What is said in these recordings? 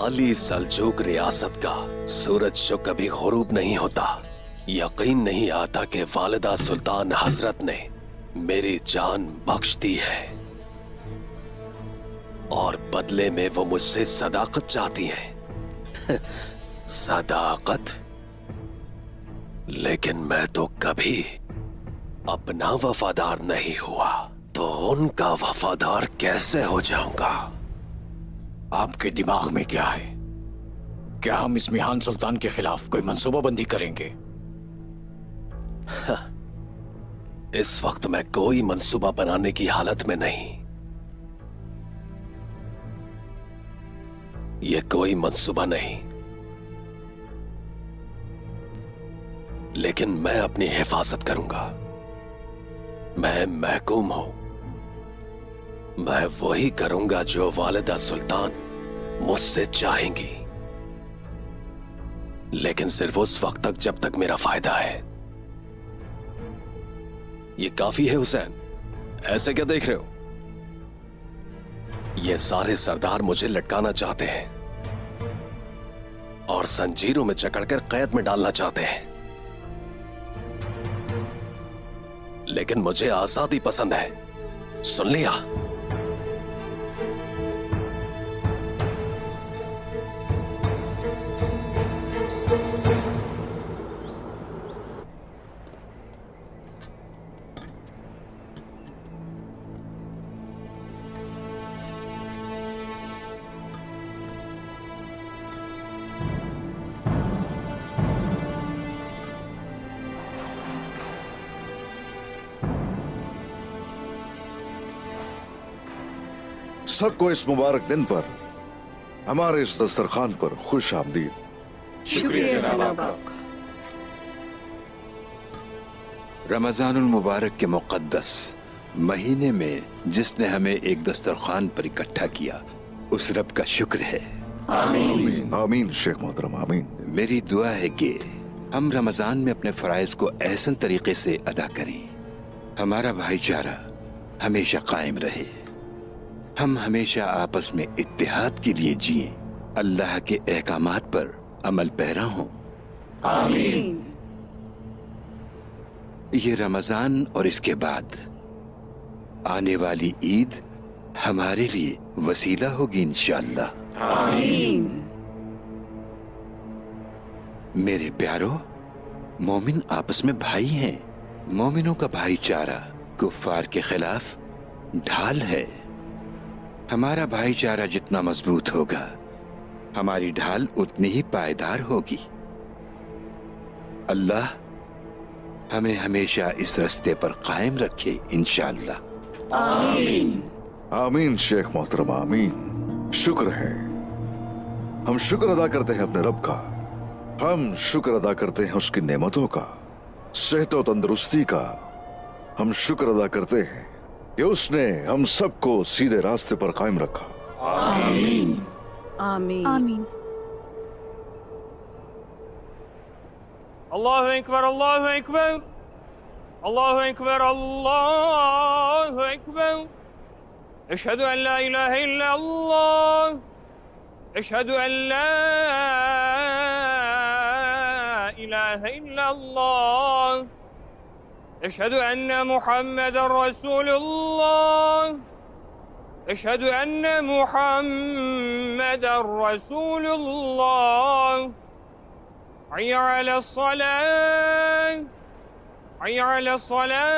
आली सल्जूक रियासत का सूरज जो कभी गुरूब नहीं होता, यकीन नहीं आता कि वालिदा सुल्तान हजरत ने मेरी जान बख्श दी है और बदले में वो मुझसे सदाकत चाहती हैं। सदाकत? लेकिन मैं तो कभी अपना वफादार नहीं हुआ, तो उनका वफादार कैसे हो जाऊंगा? आपके दिमाग में क्या है? क्या हम इस मिहान सुल्तान के खिलाफ कोई मंसूबाबंदी करेंगे? इस वक्त मैं कोई मंसूबा बनाने की हालत में नहीं। ये कोई मंसूबा नहीं, लेकिन मैं अपनी हिफाजत करूंगा। मैं महकूम हूं, मैं वही करूंगा जो वालिदा सुल्तान मुझसे चाहेंगी, लेकिन सिर्फ उस वक्त तक जब तक मेरा फायदा है। ये काफी है हुसैन, ऐसे क्या देख रहे हो? ये सारे सरदार मुझे लटकाना चाहते हैं और जंजीरों में जकड़कर कैद में डालना चाहते हैं, लेकिन मुझे आजादी पसंद है। सुन लिया? सबको इस मुबारक दिन पर हमारे इस दस्तरखान पर खुश आमदीद। शुक्रिया जनाब आपका। रमजानुल मुबारक के मुक़द्दस महीने में जिसने हमें एक दस्तरखान पर इकट्ठा किया, उस रब का शुक्र है। आमीन आमीन शेख मोहतरम आमीन। मेरी दुआ है कि हम रमजान में अपने फराइज को एहसन तरीके से अदा करें, हमारा भाईचारा हमेशा कायम रहे, हम हमेशा आपस में इत्तेहाद के लिए जिए, अल्लाह के अहकामात पर अमल पैरा हों। आमीन। ये रमजान और इसके बाद आने वाली ईद हमारे लिए वसीला होगी इंशाअल्लाह। आमीन। मेरे प्यारो, मोमिन आपस में भाई हैं। मोमिनों का भाईचारा कुफ्फार के खिलाफ ढाल है। हमारा भाईचारा जितना मजबूत होगा, हमारी ढाल उतनी ही पायदार होगी। अल्लाह हमें हमेशा इस रास्ते पर कायम रखे इंशाअल्लाह। आमीन। आमीन शेख मोहतरम आमीन। शुक्र है, हम शुक्र अदा करते हैं अपने रब का, हम शुक्र अदा करते हैं उसकी नेमतों का, सेहत और तंदुरुस्ती का। हम शुक्र अदा करते हैं कि उसने हम सबको सीधे रास्ते पर कायम रखा। आमीन। आमीन। आमीन। अल्लाहु अकबर, अल्लाहु अकबर, अल्लाहु अकबर, अल्लाहु अकबर। अशहदु अन ला इलाहा इल्ला अल्लाह, अशहदु अन ला इलाहा इल्ला अल्लाह, अशहदु अन्न मुहम्मदर रसूलुल्लाह, अशहदु अन्न मुहम्मदर रसूलुल्लाह। हय्या अला सलाह, हय्या अला सलाह,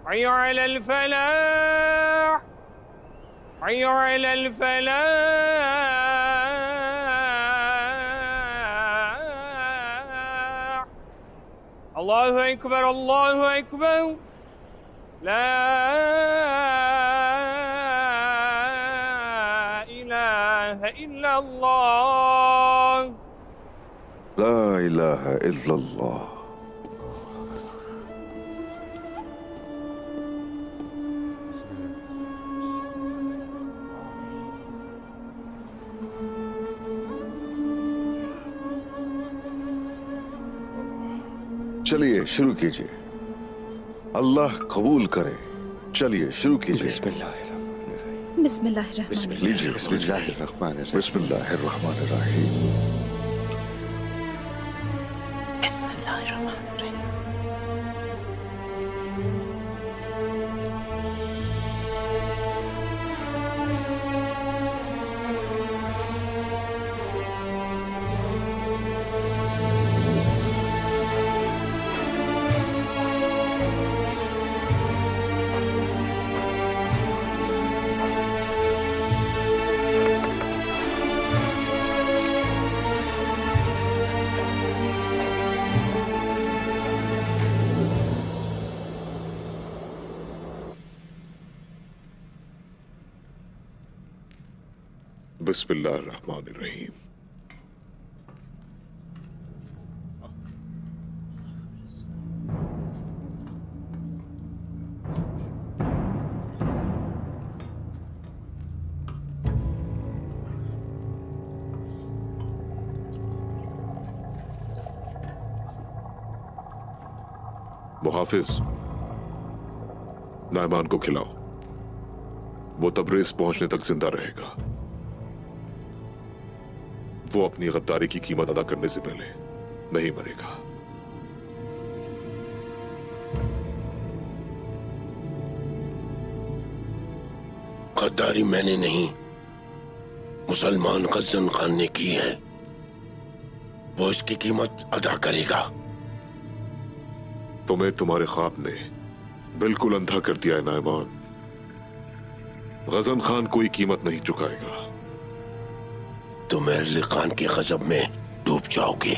हय्या अलल फलाह, हय्या अलल फलाह। अल्लाहु अकबर, अल्लाहु अकबर, ला इल्लल्लाह, ला इलाहा इल्लल्लाह। चलिए शुरू कीजिए। अल्लाह कबूल करे चलिए शुरू कीजिए। बिस्मिल्लाहिर्रहमानिर्रहीम। बिस्मिल्लाहिर्रहमान। लीजिए बिस्मिल्लाहिर्रहमानिर्रहीम। बिस्मिल्लाहिर्रहमानिर्रहीम। बिस्मिल्लाहिर्रहमानिर्रहीम। बिस्मिल्लाहिर्रहमानिर्रहीम। मुहाफिज, नायमान को खिलाओ। वो तबरेज पहुंचने तक जिंदा रहेगा। वो अपनी गद्दारी की कीमत अदा करने से पहले नहीं मरेगा। गद्दारी मैंने नहीं, मुसलमान गजन खान ने की है। वो इसकी कीमत अदा करेगा। तुम्हें तुम्हारे ख्वाब ने बिल्कुल अंधा कर दिया है नायमान। गजन खान कोई कीमत नहीं चुकाएगा। तुम अहले खान के गजब में डूब जाओगे।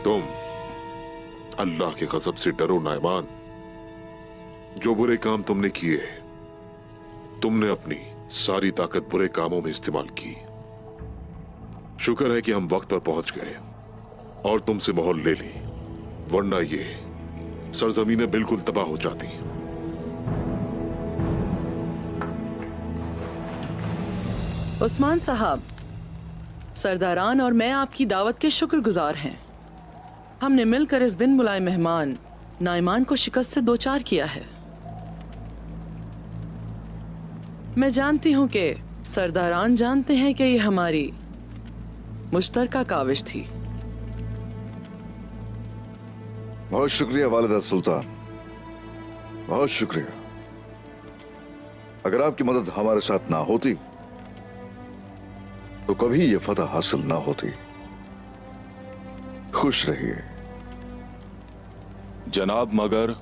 तुम अल्लाह के गजब से डरो नायमान। जो बुरे काम तुमने किए, तुमने अपनी सारी ताकत बुरे कामों में इस्तेमाल की। शुक्र है कि हम वक्त पर पहुंच गए और तुमसे मोहर ले ली, वरना ये सरजमीनें बिल्कुल तबाह हो जाती। उस्मान साहब, सरदारान और मैं आपकी दावत के शुक्रगुजार हैं। हमने मिलकर इस बिन बुलाए मेहमान नाइमान को शिकस्त से दो चार किया है। मैं जानती हूं कि सरदारान जानते हैं कि ये हमारी मुश्तरका काविश थी। बहुत शुक्रिया वालिदा सुल्तान, बहुत शुक्रिया। अगर आपकी मदद हमारे साथ ना होती तो कभी ये फतह हासिल ना होती। खुश रहिए जनाब, मगर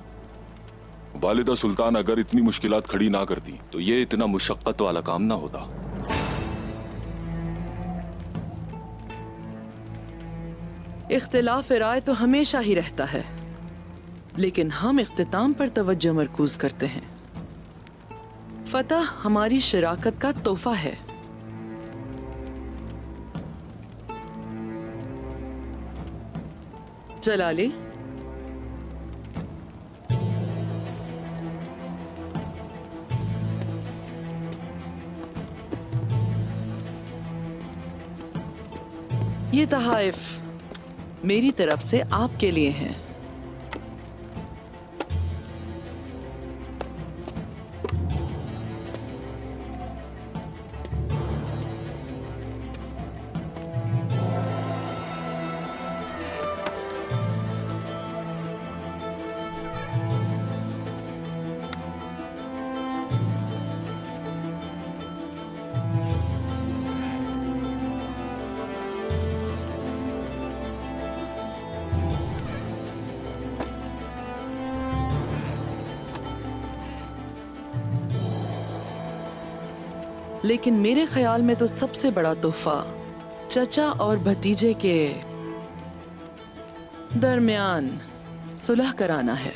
वालिदा सुल्तान अगर इतनी मुश्किलात खड़ी ना करती तो ये इतना मुशक्कत वाला काम ना होता। इख्तिलाफ राय तो हमेशा ही रहता है, लेकिन हम इख्तिताम पर तवज्जो मरकूज करते हैं। फतह हमारी शराकत का तोहफा है। जलाली, ये तहाइफ मेरी तरफ से आपके लिए हैं। लेकिन मेरे ख्याल में तो सबसे बड़ा तोहफा चचा और भतीजे के दरमियान सुलह कराना है।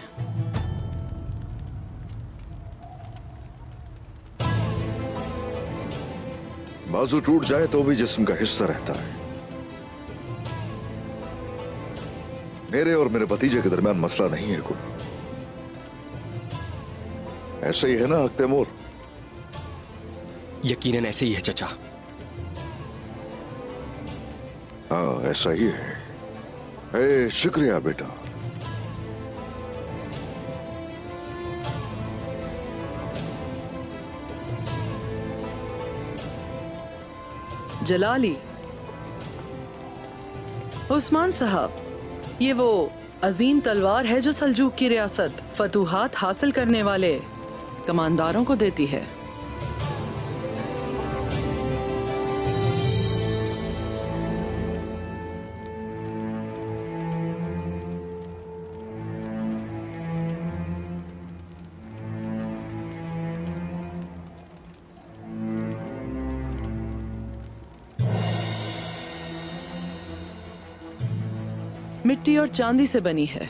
बाजू टूट जाए तो भी जिस्म का हिस्सा रहता है। मेरे और मेरे भतीजे के दरमियान मसला नहीं है कोई। ऐसे ही है ना तैमूर? यकीनन ऐसे ही है चचा। हाँ, ऐसा ही है। शुक्रिया बेटा। जलाली, उस्मान साहब, ये वो अजीम तलवार है जो सल्जूक की रियासत फतूहात हासिल करने वाले कमांडारों को देती है। मिट्टी और चांदी से बनी है।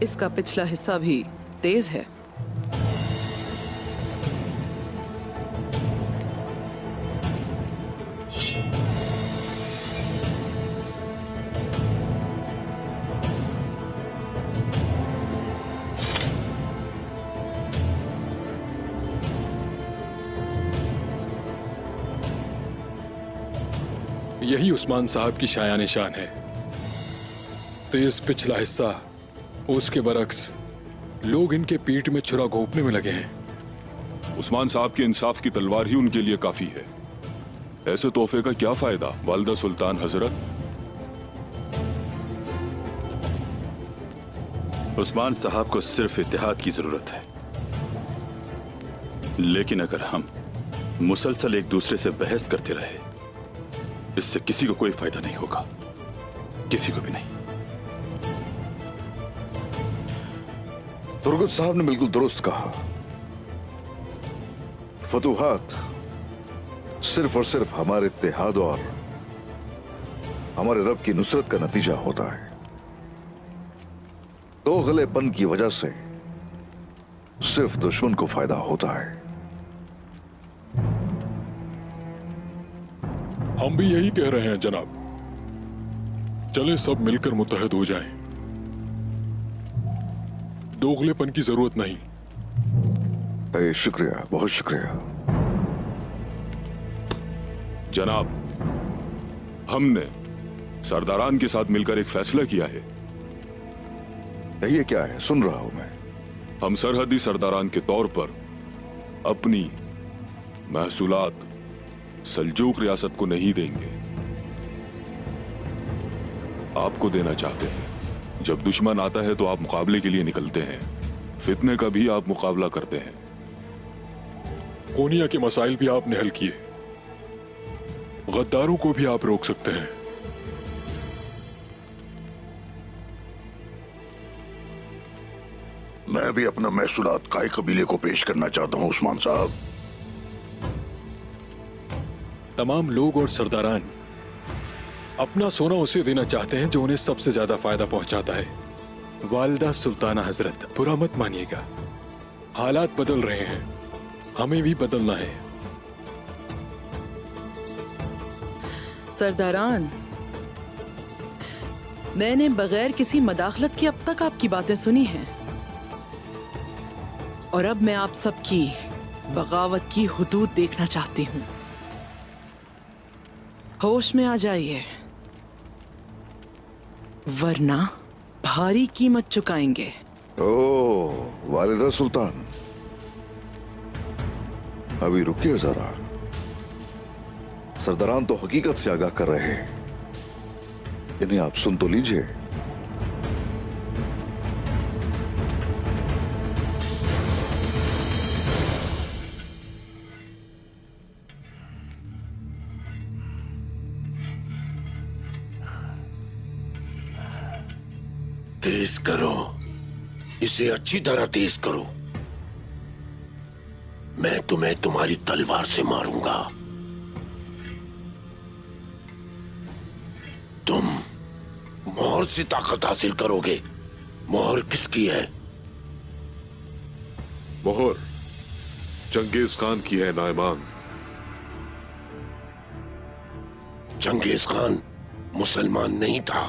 इसका पिछला हिस्सा भी तेज है। यही उस्मान साहब की शायान शान है। तेज पिछला हिस्सा, उसके बरक्स लोग इनके पीठ में छुरा घोंपने में लगे हैं। उस्मान साहब के इंसाफ की तलवार ही उनके लिए काफी है। ऐसे तोहफे का क्या फायदा वालिदा सुल्तान हजरत? उस्मान साहब को सिर्फ इत्तेहाद की जरूरत है, लेकिन अगर हम मुसलसल एक दूसरे से बहस करते रहे, इससे किसी को कोई फायदा नहीं होगा, किसी को भी नहीं। तुर्गत साहब ने बिल्कुल दुरुस्त कहा। फतूहात सिर्फ और सिर्फ हमारे इत्तेहाद और हमारे रब की नुसरत का नतीजा होता है। दोगलेपन की वजह से सिर्फ दुश्मन को फायदा होता है। हम भी यही कह रहे हैं जनाब। चलें सब मिलकर मुत्तहद हो जाएं। दोगलेपन की जरूरत नहीं। शुक्रिया, बहुत शुक्रिया जनाब, हमने सरदारान के साथ मिलकर एक फैसला किया है। ये क्या है? सुन रहा हूं मैं। हम सरहदी सरदारान के तौर पर अपनी महसूलात सल्जूक रियासत को नहीं देंगे, आपको देना चाहते हैं। जब दुश्मन आता है तो आप मुकाबले के लिए निकलते हैं, फितने का भी आप मुकाबला करते हैं। कोनिया के मसाइल भी आपने हल किए, गद्दारों को भी आप रोक सकते हैं। मैं भी अपना महसूलात काय कबीले को पेश करना चाहता हूं उस्मान साहब। तमाम लोग और सरदारान अपना सोना उसे देना चाहते हैं जो उन्हें सबसे ज्यादा फायदा पहुंचाता है। वालिदा सुल्ताना हजरत, बुरा मत मानिएगा, हालात बदल रहे हैं, हमें भी बदलना है। सरदारान, मैंने बगैर किसी मदाखलत के अब तक आपकी बातें सुनी हैं, और अब मैं आप सबकी बगावत की हुदूद देखना चाहती हूं। होश में आ जाइए, वरना भारी कीमत चुकाएंगे। ओह वालिदा सुल्तान, अभी रुकिए जरा। सरदारान तो हकीकत से आगाह कर रहे हैं, इन्हें आप सुन तो लीजिए। तेज करो, इसे अच्छी तरह तेज करो। मैं तुम्हें तुम्हारी तलवार से मारूंगा। तुम मोहर से ताकत हासिल करोगे। मोहर किसकी है? मोहर चंगेज खान की है नायमान। चंगेज खान मुसलमान नहीं था,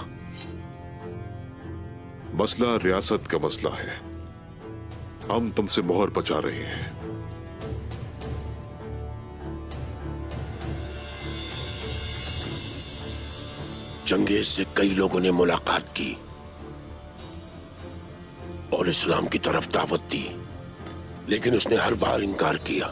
मसला रियासत का मसला है। हम तुमसे मोहर बचा रहे हैं। चंगेज से कई लोगों ने मुलाकात की और इस्लाम की तरफ दावत दी, लेकिन उसने हर बार इनकार किया।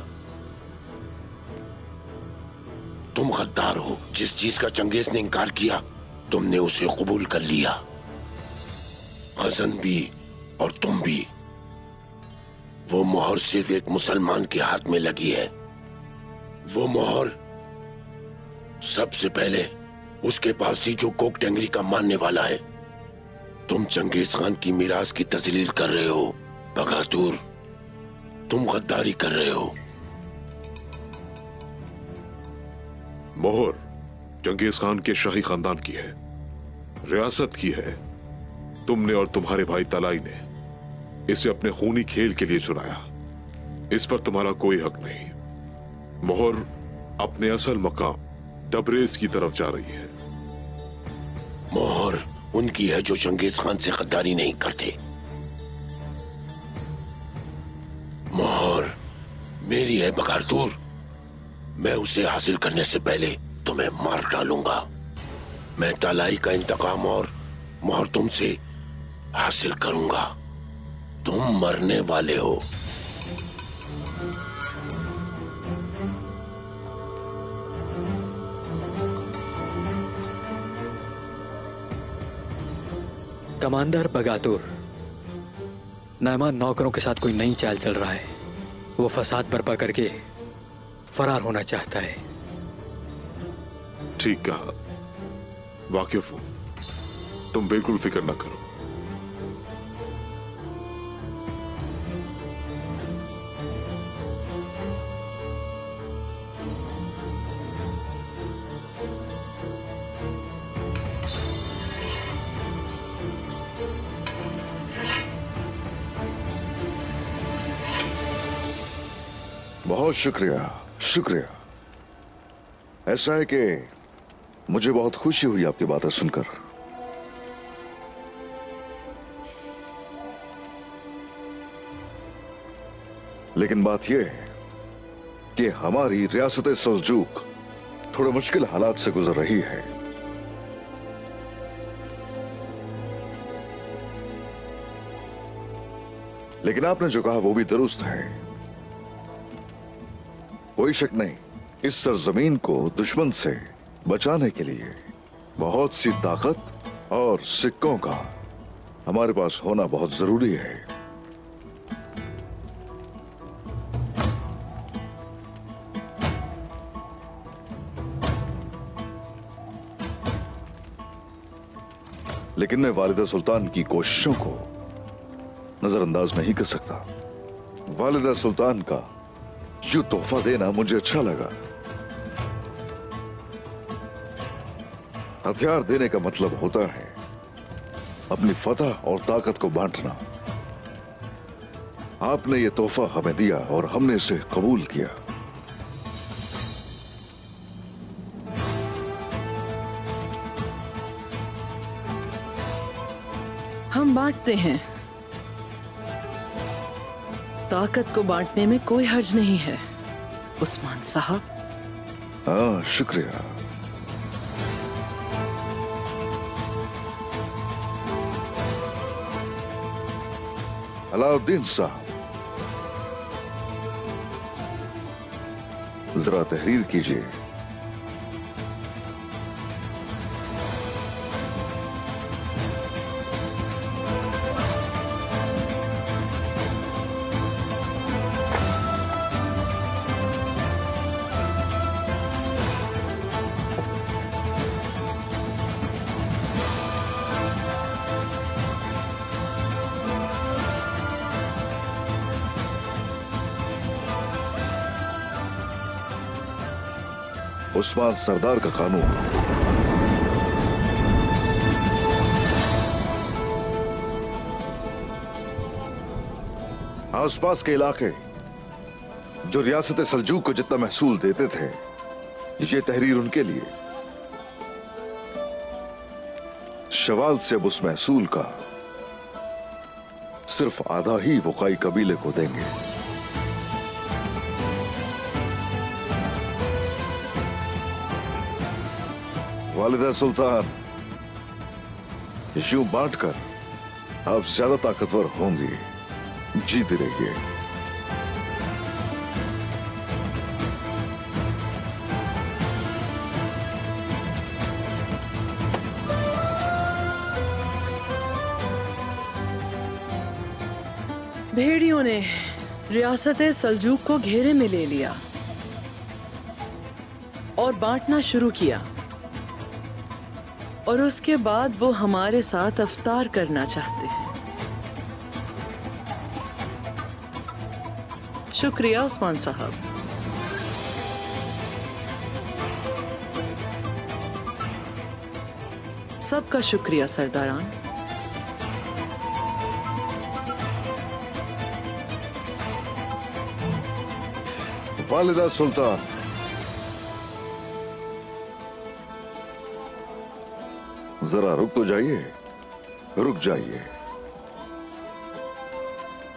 तुम गद्दार हो। जिस चीज का चंगेज ने इनकार किया, तुमने उसे कबूल कर लिया। गजन भी और तुम भी। वो मोहर सिर्फ एक मुसलमान के हाथ में लगी है। वो मोहर सबसे पहले उसके पास थी जो कोक टेंगरी का मानने वाला है। तुम चंगेज खान की मिरास की तजलील कर रहे हो बगातूर। तुम गद्दारी कर रहे हो। मोहर चंगेज खान के शाही खानदान की है, रियासत की है। तुमने और तुम्हारे भाई तलाई ने इसे अपने खूनी खेल के लिए चुराया। इस पर तुम्हारा कोई हक नहीं। मोहर अपने असल मकाम तबरेज की तरफ जा रही है। मोहर उनकी है जो चंगेज खान से गद्दारी नहीं करते। मोहर मेरी है बगातूर। मैं उसे हासिल करने से पहले तुम्हें मार डालूंगा। मैं तलाई का इंतकाम और मोहर तुमसे हासिल करूंगा। तुम मरने वाले हो। कमांडर बगातूर, नायमान नौकरों के साथ कोई नई चाल चल रहा है। वो फसाद बर्पा करके फरार होना चाहता है। ठीक कहा, वाकिफ हूं। तुम बिल्कुल फिक्र न करो। बहुत शुक्रिया, शुक्रिया। ऐसा है कि मुझे बहुत खुशी हुई आपकी बातें सुनकर। लेकिन बात यह है कि हमारी रियासत सल्जूक थोड़े मुश्किल हालात से गुजर रही है। लेकिन आपने जो कहा वो भी दुरुस्त है। कोई शक नहीं, इस सरजमीन को दुश्मन से बचाने के लिए बहुत सी ताकत और सिक्कों का हमारे पास होना बहुत जरूरी है। लेकिन मैं वालिदा सुल्तान की कोशिशों को नजरअंदाज नहीं कर सकता। वालिदा सुल्तान का यूं तोहफा देना मुझे अच्छा लगा। हथियार देने का मतलब होता है अपनी फतह और ताकत को बांटना। आपने ये तोहफा हमें दिया और हमने इसे कबूल किया। हम बांटते हैं। ताकत को बांटने में कोई हर्ज नहीं है उस्मान साहब। हाँ, शुक्रिया। अलाउद्दीन साहब, जरा तहरीर कीजिए। उस्मान सरदार का कानून। आसपास के इलाके जो रियासत सल्जूक को जितना महसूल देते थे, ये तहरीर उनके लिए। शवाल से अब उस महसूल का सिर्फ आधा ही वकाई कबीले को देंगे। वालिदा सुल्तान, यूं बांटकर आप ज्यादा ताकतवर होंगी। जीते रहिए। भेड़ियों ने रियासत सल्जूक को घेरे में ले लिया और बांटना शुरू किया, और उसके बाद वो हमारे साथ अफ्तार करना चाहते हैं। शुक्रिया उस्मान साहब। सबका शुक्रिया सरदारान। वालिदा सुल्तान, जरा रुक तो जाइए, रुक जाइए।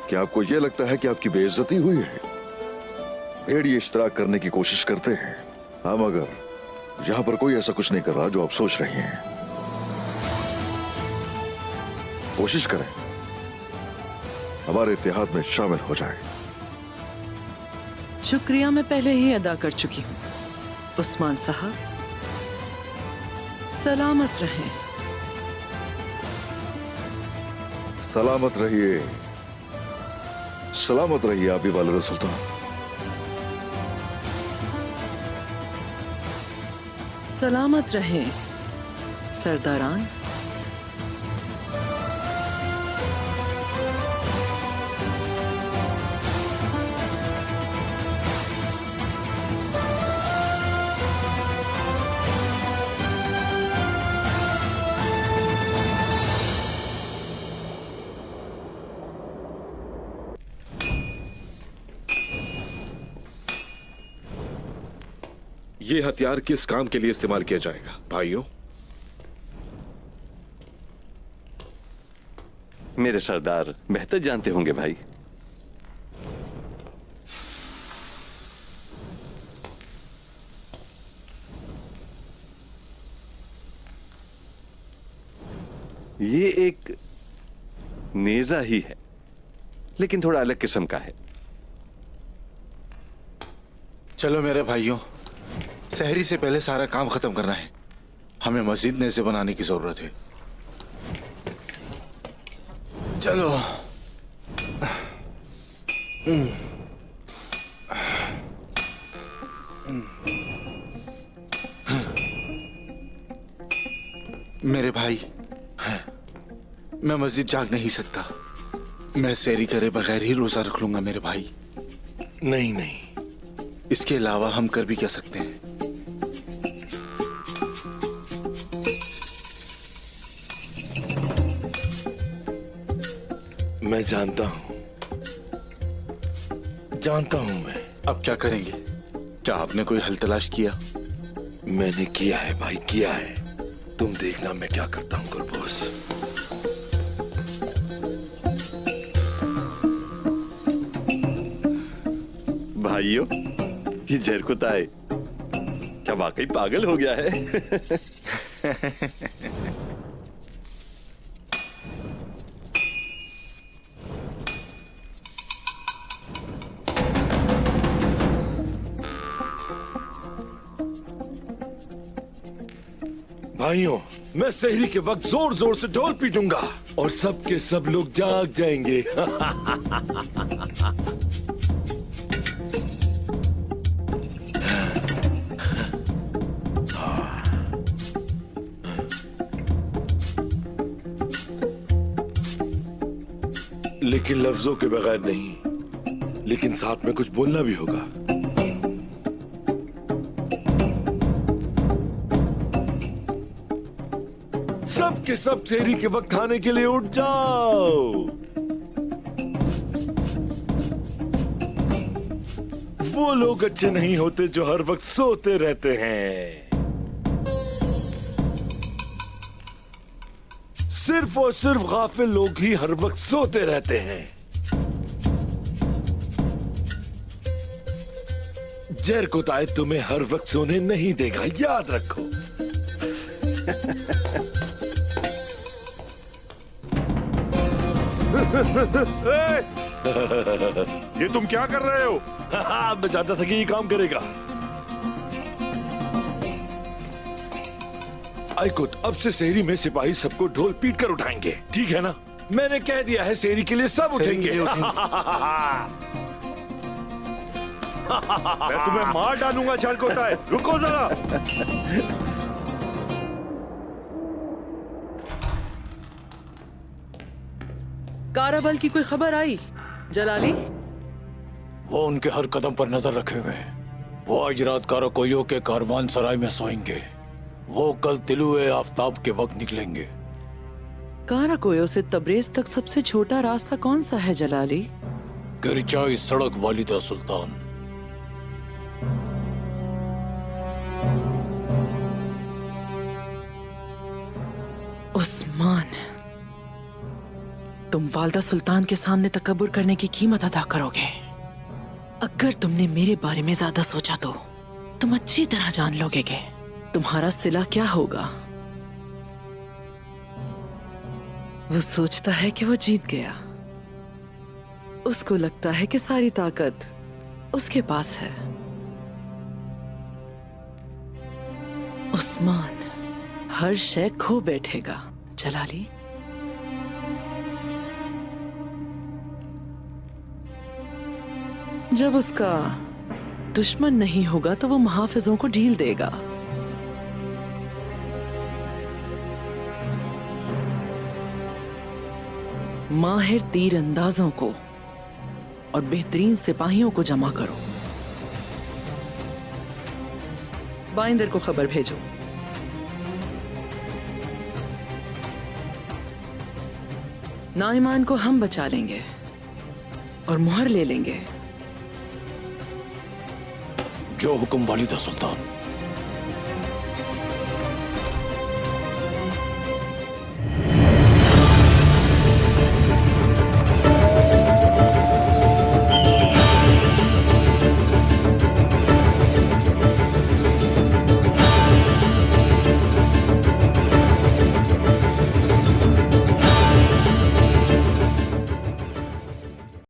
क्या आपको यह लगता है कि आपकी बेइज्जती हुई है? भेड़िए इश्तराक करने की कोशिश करते हैं, हम मगर यहां पर कोई ऐसा कुछ नहीं कर रहा जो आप सोच रहे हैं। कोशिश करें हमारे इत्तेहाद में शामिल हो जाएं। शुक्रिया मैं पहले ही अदा कर चुकी हूँ उस्मान साहब। सलामत रहें। सलामत रहिए, सलामत रहिए आप भी वालिदा सुल्तान। सलामत रहें सरदारान। ये हथियार किस काम के लिए इस्तेमाल किया जाएगा भाइयों? मेरे सरदार बेहतर जानते होंगे भाई। ये एक नेजा ही है, लेकिन थोड़ा अलग किस्म का है। चलो मेरे भाइयों, सहरी से पहले सारा काम खत्म करना है। हमें मस्जिद नेज़े बनाने की जरूरत है। चलो। मेरे भाई, मैं मस्जिद जाग नहीं सकता। मैं सहरी करे बगैर ही रोजा रख लूंगा मेरे भाई। नहीं नहीं, इसके अलावा हम कर भी क्या सकते हैं? मैं जानता हूं मैं। अब क्या करेंगे? क्या आपने कोई हल तलाश किया? मैंने किया है भाई, किया है। तुम देखना मैं क्या करता हूं गुलबोस। भाइयों, ये जरकुता है क्या वाकई पागल हो गया है? भाइयों, मैं सहरी के वक्त जोर जोर से ढोल पीटूंगा और सब के सब लोग जाग जाएंगे। लेकिन लफ्जों के बगैर नहीं, लेकिन साथ में कुछ बोलना भी होगा। सब के सब सहरी के वक्त खाने के लिए उठ जाओ। वो लोग अच्छे नहीं होते जो हर वक्त सोते रहते हैं। सिर्फ और सिर्फ गाफिल लोग ही हर वक्त सोते रहते हैं। जर कुताए तुम्हें हर वक्त सोने नहीं देगा, याद रखो। ये तुम क्या कर रहे हो? मैं जानता था कि ये काम करेगा। आइकुत, अब से शहरी में सिपाही सबको ढोल पीट कर उठाएंगे, ठीक है ना? मैंने कह दिया है शहरी के लिए सब उठेंगे। मैं तुम्हें मार डालूंगा झलकोता है, रुको जरा। काराबल की कोई खबर आई जलाली? वो उनके हर कदम पर नजर रखे हुए हैं। वो आज रात काराकोयो के कारवान सराय में सोएंगे। वो कल तिलुए आफताब के वक्त निकलेंगे। काराकोयो से तबरेज तक सबसे छोटा रास्ता कौन सा है जलाली? गिरचाई सड़क वालिदा सुल्तान। उस्मान, तुम वालदा सुल्तान के सामने तकब्बुर करने की कीमत अदा करोगे। अगर तुमने मेरे बारे में ज्यादा सोचा तो तुम अच्छी तरह जान लोगे कि तुम्हारा सिला क्या होगा। वो सोचता है कि वो जीत गया। उसको लगता है कि सारी ताकत उसके पास है। उस्मान हर शय खो बैठेगा जलाली। जब उसका दुश्मन नहीं होगा तो वो मुहाफिजों को ढील देगा। माहिर तीर अंदाजों को और बेहतरीन सिपाहियों को जमा करो। बाइंदर को खबर भेजो। नाइमान को हम बचा लेंगे और मुहर ले लेंगे। जो हुक्म वालिदा सुल्तान।